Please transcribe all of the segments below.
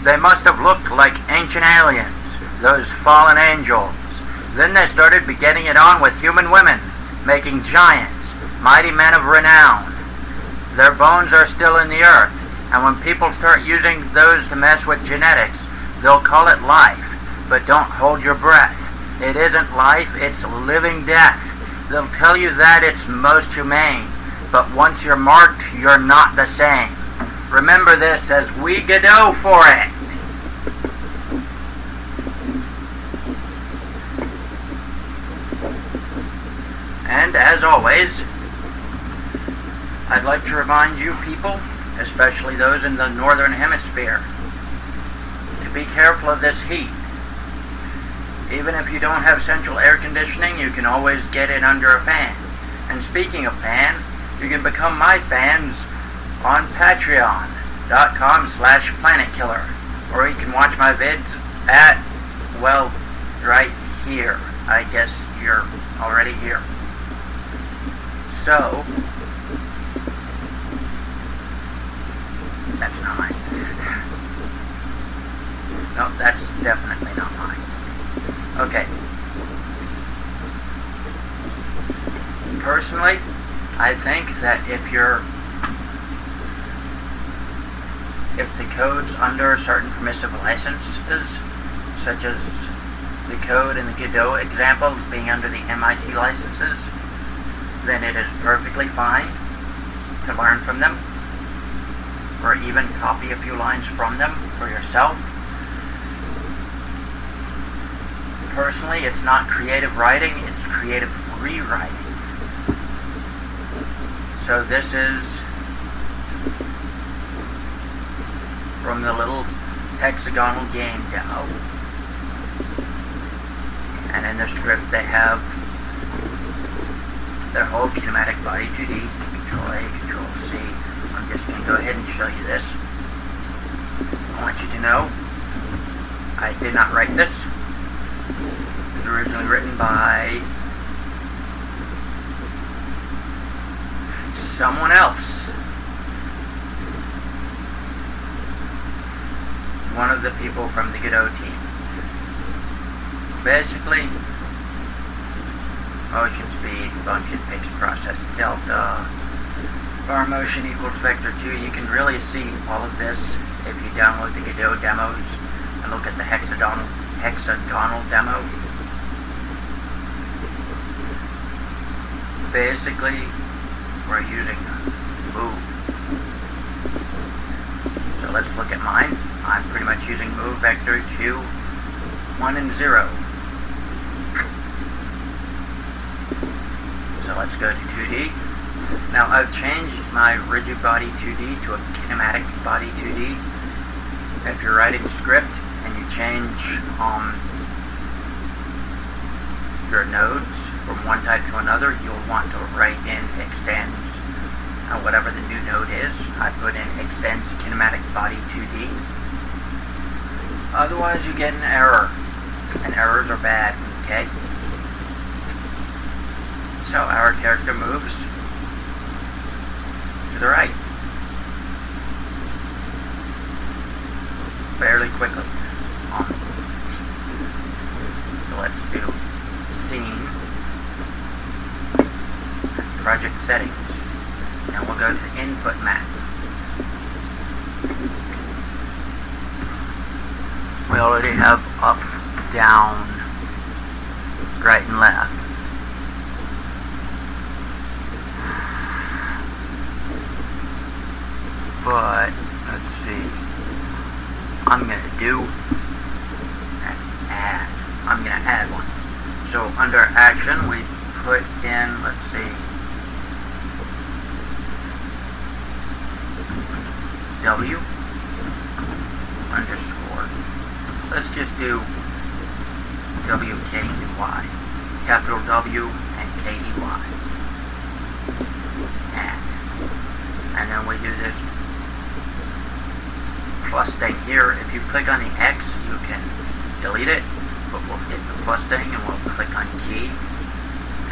They must have looked like ancient aliens, those fallen angels. Then they started begetting it on with human women, making giants, mighty men of renown. Their bones are still in the earth, and when people start using those to mess with genetics, they'll call it life. But don't hold your breath. It isn't life, it's living death. They'll tell you that it's most humane, but once you're marked, you're not the same. Remember this as we Godot4it. And as always, I'd like to remind you people, especially those in the northern hemisphere, to be careful of this heat. Even if you don't have central air conditioning, you can always get it under a fan. And speaking of fan, you can become my fans on patreon.com/planetkiller, or you can watch my vids at, well, right here. I guess you're already here. So, that's not mine. No, that's definitely not mine. Okay. Personally, I think that if the code's under certain permissive licenses, such as the code in the Godot examples being under the MIT licenses, then it is perfectly fine to learn from them, or even copy a few lines from them for yourself. Personally, it's not creative writing, it's creative rewriting. So this is from the little hexagonal game demo. And in the script they have their whole kinematic body 2D, Control A, Control C. I'm just going to go ahead and show you this. I want you to know I did not write this. It was originally written by someone else. One of the people from the Godot team. Basically, motion speed, function, fixed process, delta, bar motion equals vector 2. You can really see all of this if you download the Godot demos and look at the hexagonal demo. Basically, we're using move. So let's look at mine. I'm pretty much using move vector 2, 1, and 0. So let's go to 2D. Now I've changed my rigid body 2D to a kinematic body 2D. If you're writing a script and you change your nodes from one type to another, you'll want to write in extends whatever the new node is. I put in extends kinematic body 2D. Otherwise you get an error, and errors are bad, okay? So our character moves to the right fairly quickly. So let's do scene, project settings, and we'll go to the input map. We already have up, down, right and left. But, let's see, I'm going to do an add. I'm going to add one. So under action, we put in, let's see, W underscore. Let's just do WKEY. Capital W and KEY. And then we do this plus thing here. If you click on the X, you can delete it, but we'll hit the plus thing and we'll click on key,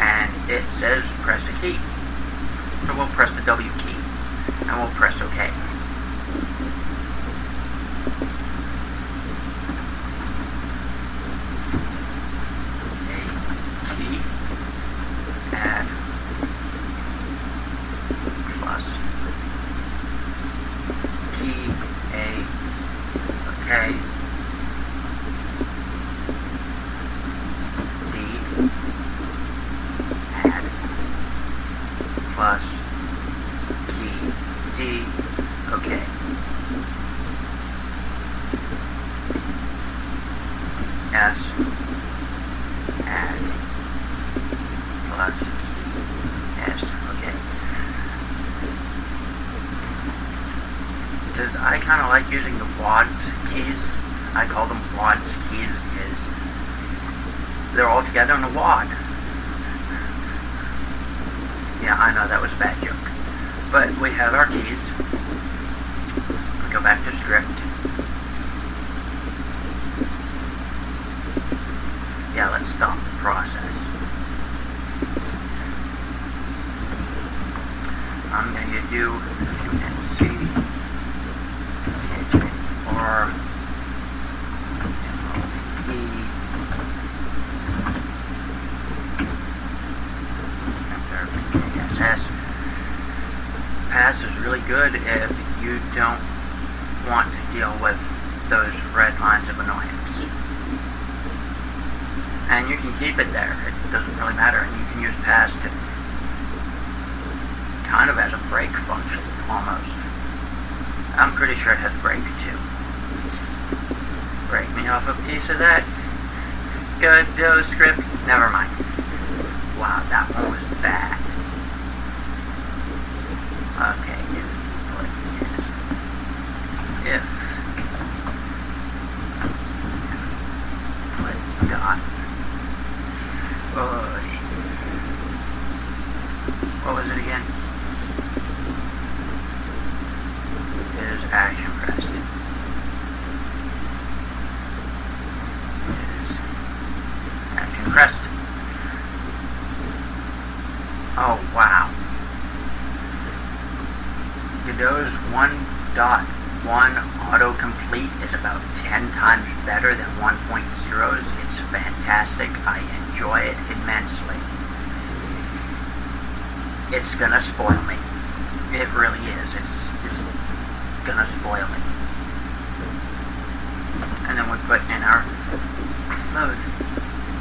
and it says press a key. So we'll press the W key and we'll press OK. D, okay. S, add, plus, S, okay. Because I kind of like using the WADS keys. I call them WADS keys because they're all together in a WAD. Yeah, I know that was a bad joke. But we have our keys. We go back to script. Yeah, let's stop the process. I'm going to do C or E pass is really good if you don't want to deal with those red lines of annoyance. And you can keep it there. It doesn't really matter. And you can use pass to kind of as a break function, almost. I'm pretty sure it has break too. Break me off a piece of that Godot script. Never mind. Wow, that one was bad. Okay, if put dot. What was it again? Is action pressed. Is action pressed. Oh wow. Godot's 1.1 autocomplete is about 10 times better than 1.0's. It's fantastic. I enjoy it immensely. It's gonna spoil me. It really is. It's just gonna spoil me. And then we put in our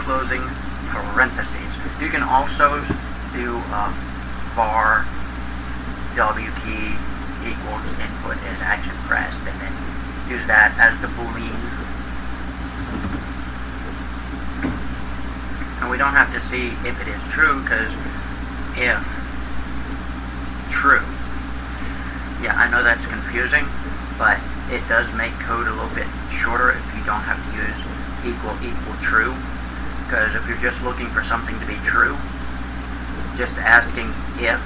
closing parentheses. You can also do var W key equals input is action pressed, and then use that as the boolean. And we don't have to see if it is true, because if true. Yeah, I know that's confusing, but it does make code a little bit shorter if you don't have to use equal true, because if you're just looking for something to be true, just asking if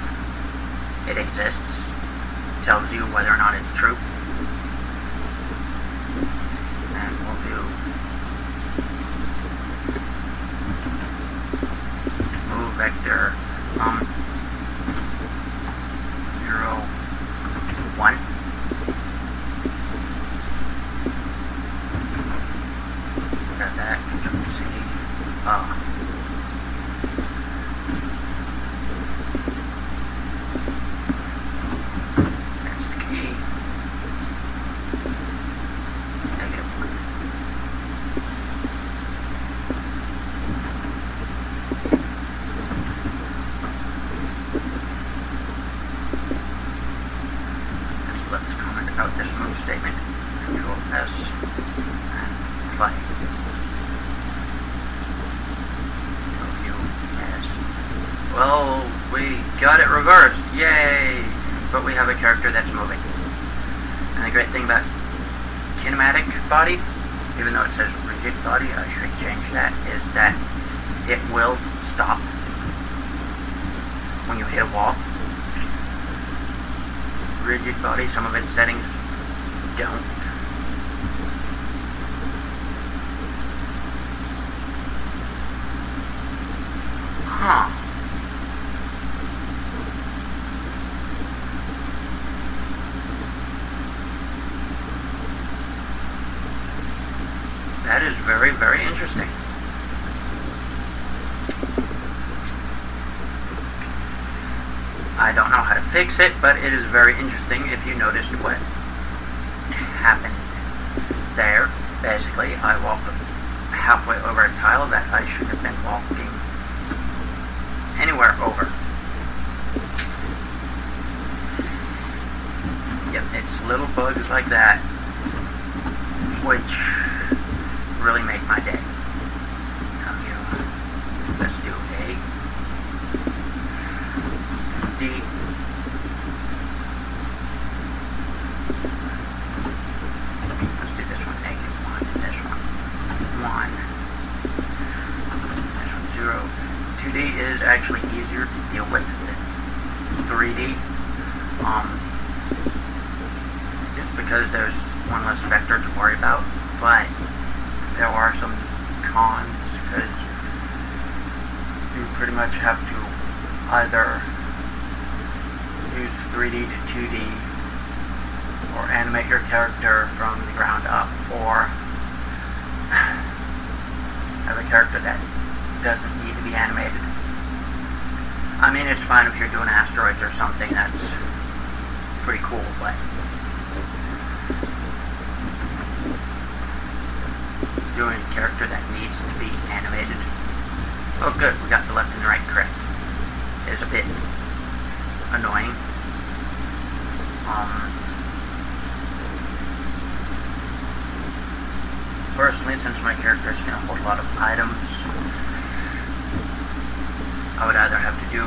it exists tells you whether or not it's true. And we'll do move vector 0, 1. Got that. Control C. Well, we got it reversed, yay! But we have a character that's moving. And the great thing about kinematic body, even though it says rigid body, I should change that, is that it will stop when you hit a wall. Rigid body, some of its settings don't. Huh. That is very, very interesting. I don't know how to fix it, but it is very interesting if you noticed what happened there. Basically, I walked halfway over a tile that I should have been walking anywhere over. Yep, it's little bugs like that which really make my day. Let's do A, D, let's do this one, -1, this one, 1, this one, 0. 2D is actually easier to deal with than 3D, just because there's one less vector to worry about, but there are some cons, because you pretty much have to either use 3D to 2D, or animate your character from the ground up, or have a character that doesn't need to be animated. I mean, it's fine if you're doing asteroids or something, that's pretty cool, but doing a character that needs to be animated, oh good, we got the left and right correct, is a bit annoying. Personally, since my character is going to hold a lot of items, I would either have to do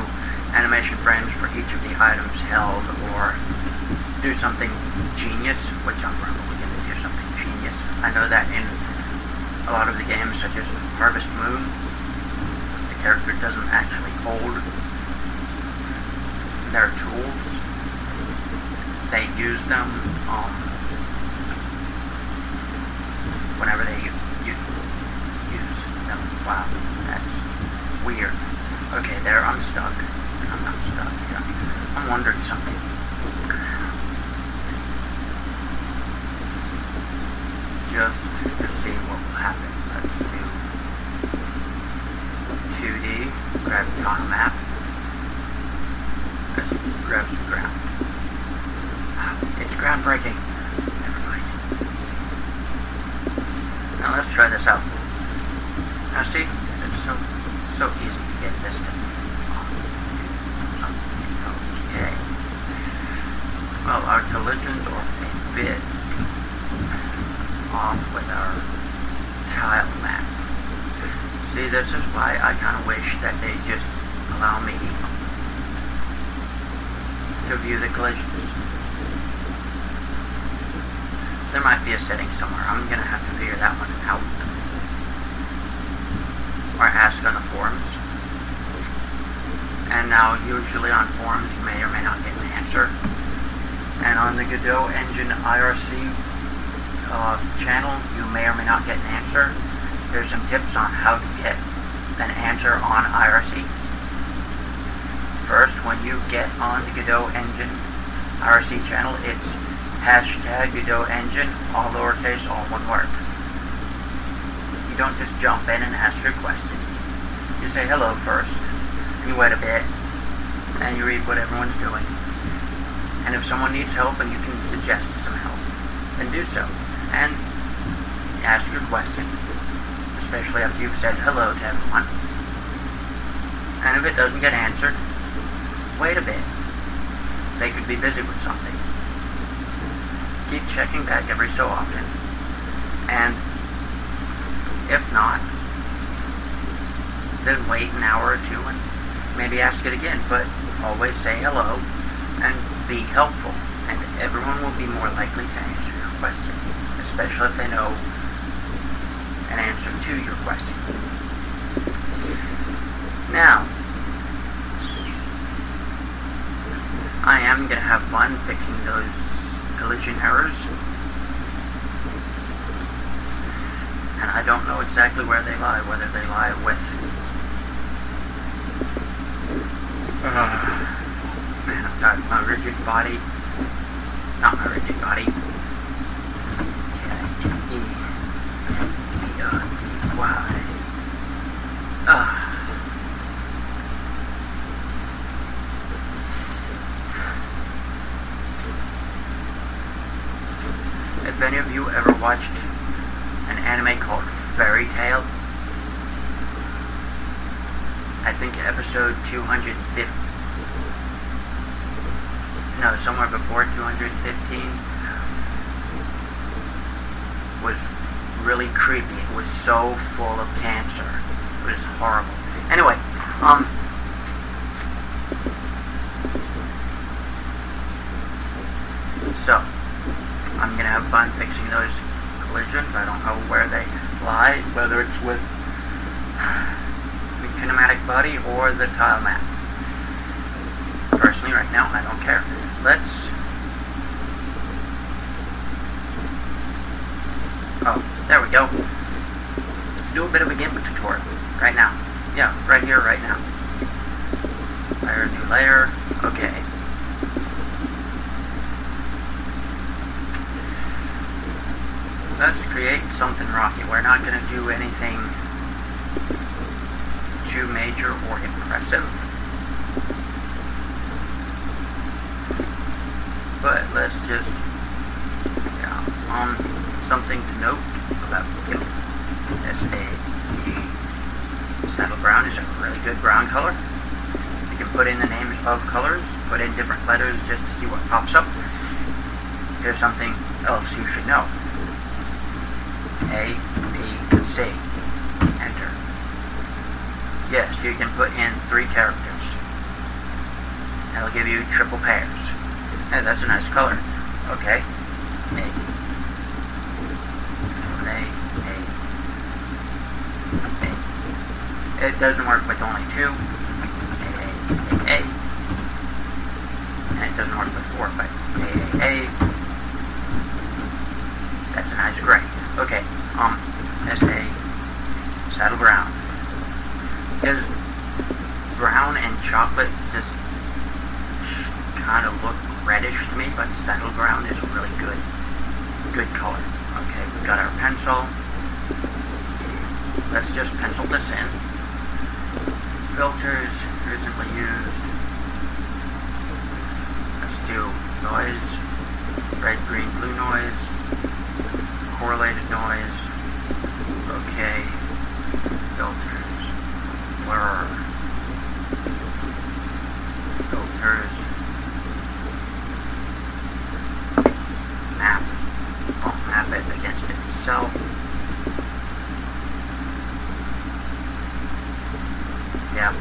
animation frames for each of the items held, or do something genius, which I'm probably going to do something genius. I know that in a lot of the games, such as Harvest Moon, the character doesn't actually hold their tools. They use them whenever they use them. Wow, that's weird. Okay, there, I'm stuck. I'm not stuck. Yeah. I'm wondering something. Just to see what will happen. Let's do 2D, grab the on map. Let's grab some ground. It's groundbreaking. Never mind. Now let's try this out. Now see, it's so easy to get this to okay. Well, our collisions are a bit off with our tile map. See, this is why I kind of wish that they just allow me to view the collisions. There might be a setting somewhere. I'm going to have to figure that one out. Or ask on the forums. And now, usually on forums, you may or may not get an answer. And on the Godot Engine IRC channel, you may or may not get an answer. There's some tips on how to get an answer on IRC. First, when you get on the Godot Engine IRC channel, it's hashtag Godot Engine, all lowercase, all one word. You don't just jump in and ask your question. You say hello first, and you wait a bit, and you read what everyone's doing. And if someone needs help and you can suggest some help, then do so. And ask your question, especially after you've said hello to everyone. And if it doesn't get answered, wait a bit. They could be busy with something. Keep checking back every so often. And if not, then wait an hour or two and maybe ask it again. But always say hello and be helpful. And everyone will be more likely to answer your question, especially if they know an answer to your question. Now, I am going to have fun fixing those collision errors. And I don't know exactly where they lie, whether they lie with man, I'm tired of my rigid body. Not my rigid body. If any of you ever watched an anime called Fairy Tail, I think episode 250. no, somewhere before 215 was really creepy. It was so full of cancer. It was horrible. Anyway, so I'm gonna have fun fixing those collisions. I don't know where they lie, whether it's with the kinematic body or the tile map. Personally, right now, I don't care. Let's... Oh, there we go. Do a bit of a GIMP tutorial right now. Yeah, right here, right now. Layer, new layer. Okay. Let's create something rocky. We're not going to do anything too major or impressive. But let's just, something to note about GIMP. Saddle brown is a really good brown color. You can put in the names of colors, put in different letters just to see what pops up. Here's something else you should know. A, B, C. Enter. Yes, you can put in 3 characters. That'll give you triple pairs. Hey, that's a nice color. Okay. A. It doesn't work with only 2. A. And it doesn't work with 4, but A. That's a nice gray. Okay. S.A. Saddle brown. Because brown and chocolate just kind of look reddish to me, but saddle brown is a really good color. Okay, we've got our pencil. Let's just pencil this in. Filters, recently used. Let's do noise, red, green, blue noise, correlated noise. Okay, filters, blur, filters, map. I'll map it against itself. Yeah.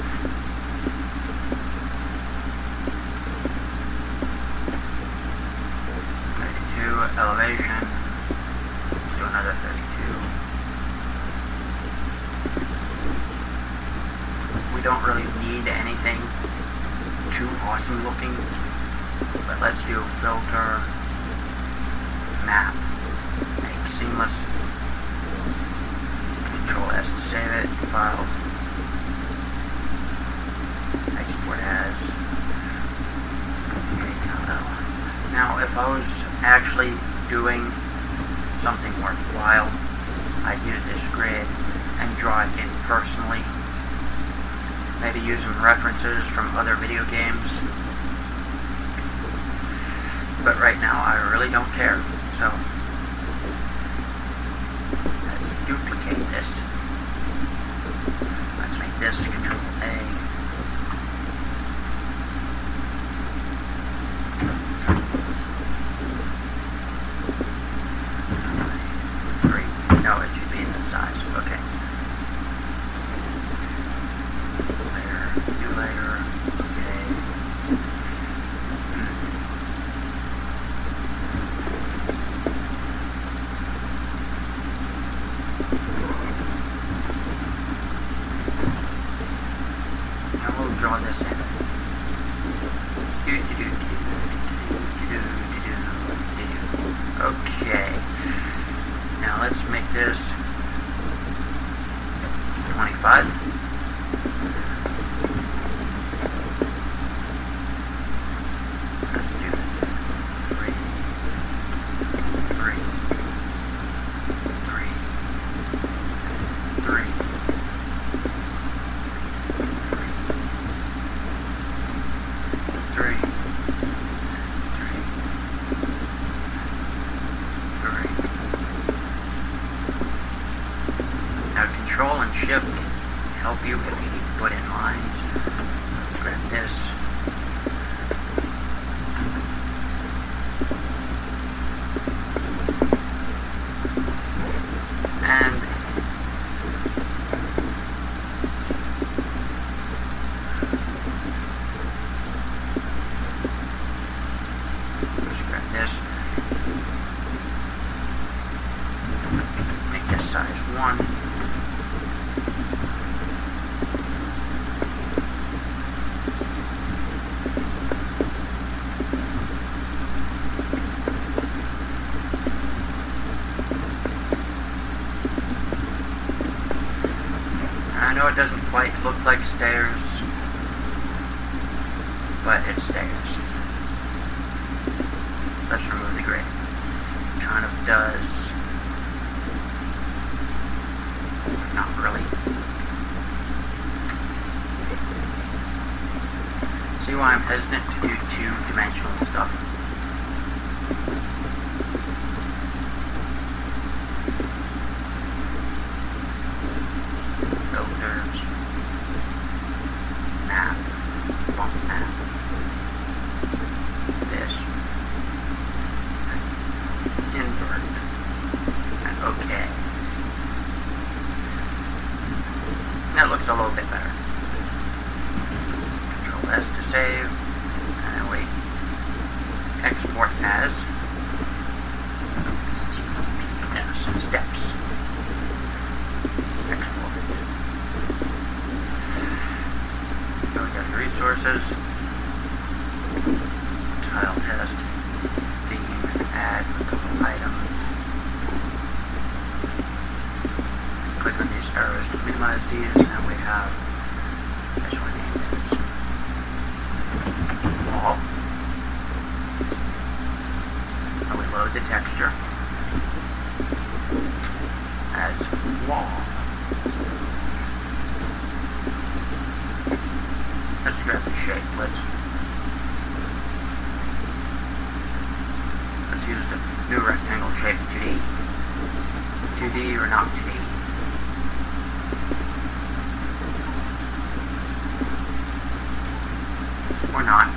32 elevation. Let's do another 32. We don't really need anything too awesome looking, but let's do filter, map, make seamless. Control S to save it. File. Export as. Now, if I was actually doing something worthwhile, I'd use this grid and draw it in personally. Maybe use some references from other video games. But right now, I really don't care. So, let's duplicate this. Let's make this Control A. No, it should be in this size. Okay. Layer, new layer. Okay. Now we'll draw this in. Okay. Now let's make this 25. Let's do 3, 3, 3, 3, 3, 3, 3. Now Control and Shift can help you if you need to put in lines. Let's grab this. know it doesn't quite look like stairs, but it's stairs. Let's remove the grid. Kind of does. Not really. See why I'm hesitant to do two-dimensional stuff. Filters. Map. Bump map. This. Invert. And OK. That looks a little bit better. Control S to save. And then we export as steps. Export. So we got the resources. Tile test. Theme. Add a couple items. Click on these arrows to minimize these, and then we have this one named wall. And we load the texture as wall. Let's grab the shape. Let's use the new rectangle shape 2D. 2D or not 2D. Or not.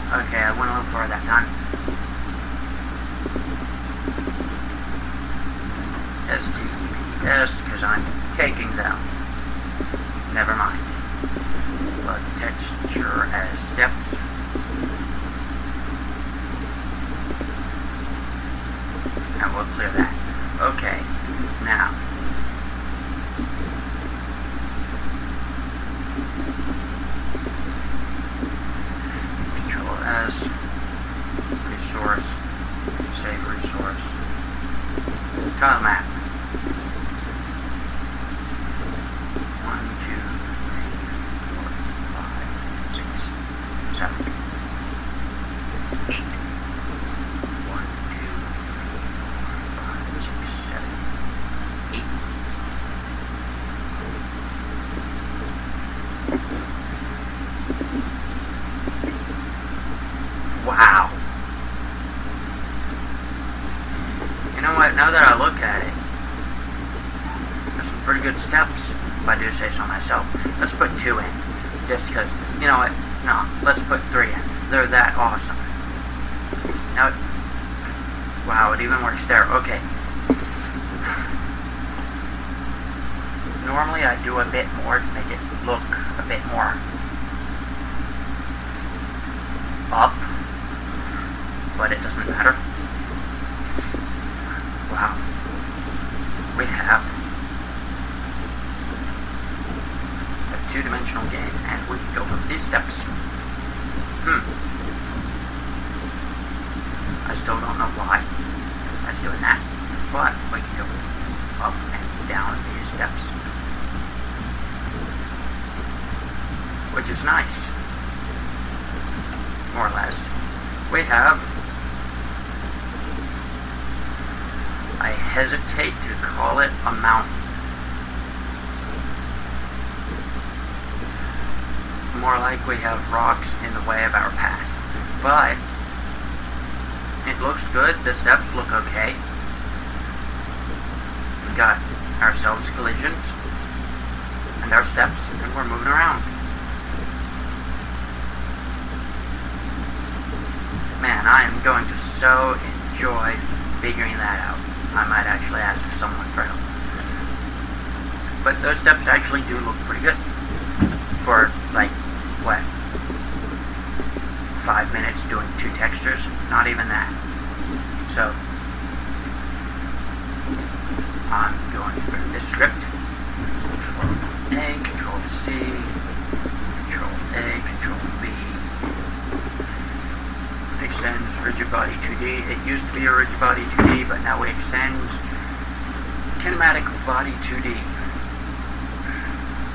Okay, I went a little far that time. STPS, because I'm taking them. Never mind. Load texture as steps. And we'll clear that. Okay, now. Control S, resource, save resource, tile map. 1, 2, 3, 4, 5, 6, 7, 8. 1, 2, 3, 4, 5, 6, 7, 8. Wow. You know what, now that I look at it, there's some pretty good steps, if I do say so myself. Let's put 2 in, just because, you know what, no, let's put 3 in. They're that awesome. Now, wow, it even works there. Okay. Normally I do a bit more to make it look a bit more up, but it doesn't matter. Wow. We have a two-dimensional game, and we can go from these steps. I still don't know why that's doing that, but we can go up and down these steps, which is nice. More or less. We have, I hesitate to call it a mountain. More like we have rocks in the way of our path. But it looks good. The steps look okay. We got ourselves collisions and our steps, and we're moving around. Man, I am going to so enjoy figuring that out. I might actually ask someone for help. But those steps actually do look pretty good. For, like, what? 5 minutes doing 2 textures? Not even that. So, I'm going through this script. Control A, Control C, Control A, Control B. Extends rigid body 2D. It used to be a rigid body 2D, but now we extend. Kinematic body 2D.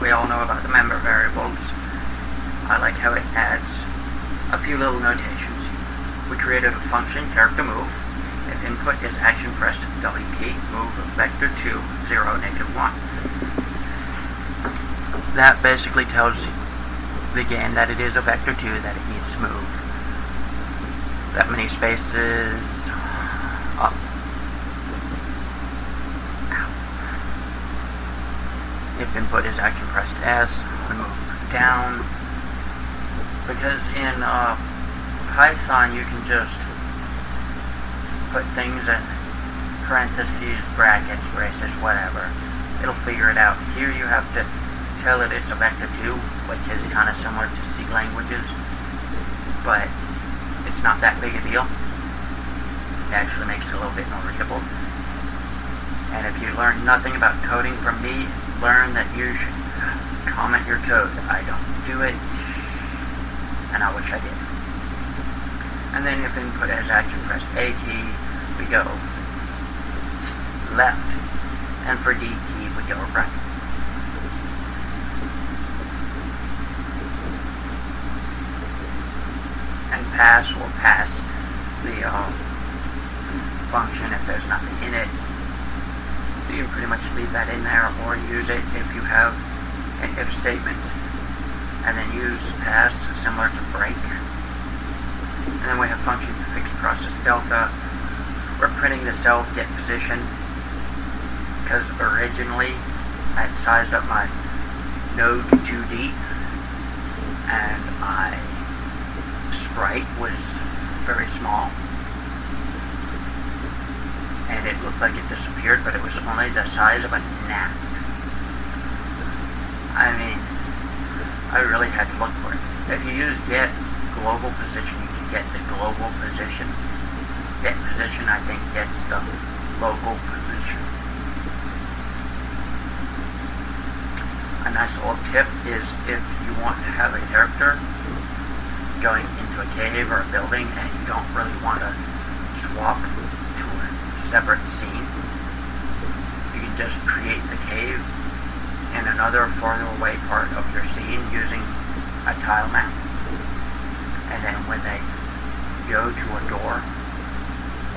We all know about the member variables. I like how it adds a few little notations. We created a function, character move. If input is action pressed W key, move vector 2, 0, negative 1. That basically tells the game that it is a vector 2 that it needs to move that many spaces up. If input is action pressed S, we move down. Because in Python you can just put things in parentheses, brackets, braces, whatever. It'll figure it out. Here you have to tell it it's a vector 2, which is kind of similar to C languages, but it's not that big a deal. It actually makes it a little bit more readable. And if you learn nothing about coding from me, learn that you should comment your code. I don't do it, and I wish I did. And then if input has action pressed A key, we go left, and for D key, we go right. And pass will pass the function if there's nothing in it. You can pretty much leave that in there or use it if you have an if statement. And then use pass similar to break. And then we have function fixed process delta. We're printing the self get position because originally I had sized up my node 2D and my sprite was very small, and it looked like it disappeared, but it was only the size of a gnat. I mean, I really had to look for it. If you use get global position, you can get the global position. Get position, I think, gets the local position. A nice little tip is if you want to have a character going into a cave or a building and you don't really want to swap to a separate scene, you can just create the cave in another farther away part of your scene using a tile map. And then when they go to a door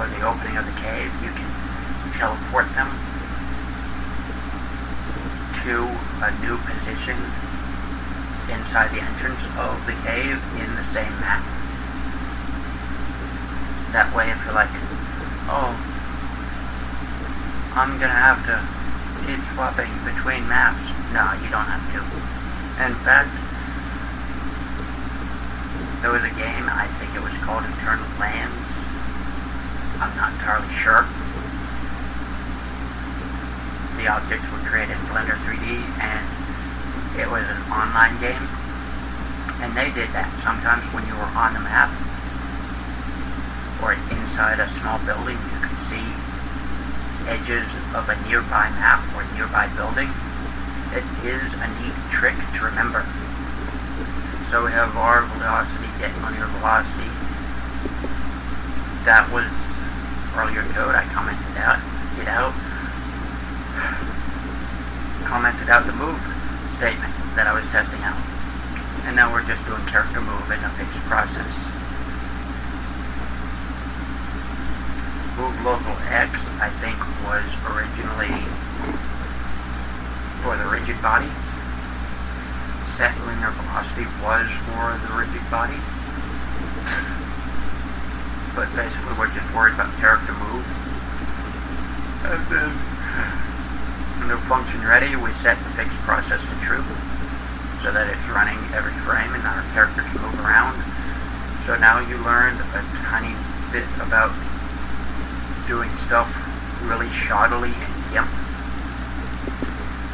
or the opening of the cave, you can teleport them to a new position inside the entrance of the cave in the same map. That way if you're like, oh, I'm gonna have to keep swapping between maps, no, you don't have to. In fact, there was a game, I think it was called Eternal Lands, I'm not entirely sure. The objects were created in Blender 3D and it was an online game, and they did that. Sometimes when you were on the map, or inside a small building, you could see edges of a nearby map or nearby building. It is a neat trick to remember. So we have our velocity, get linear velocity. That was earlier code, I commented out the move statement that I was testing out. And now we're just doing character move in a fixed process. Move local X, I think, was originally for the rigid body. Set linear velocity was for the rigid body. But basically we're just worried about character move. And then when the function ready, we set the fixed process to true so that it's running every frame and our character can move around. So now you learned a tiny bit about doing stuff really shoddily in GIMP.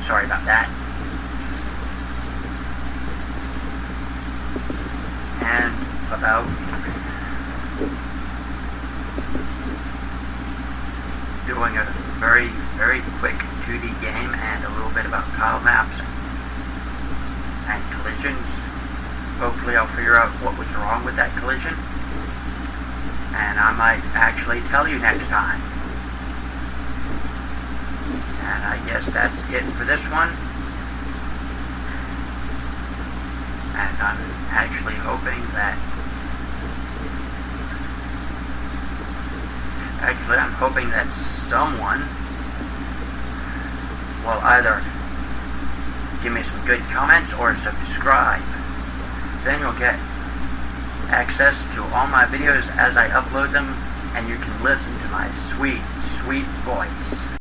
Sorry about that. And about doing a very, very quick 2D game and a little bit about tile maps and collisions. Hopefully I'll figure out what was wrong with that collision, and I might actually tell you next time. And I guess that's it for this one. And I'm actually hoping that... Actually, I'm hoping that someone will either give me some good comments or subscribe. Then you'll get access to all my videos as I upload them, and you can listen to my sweet, sweet voice.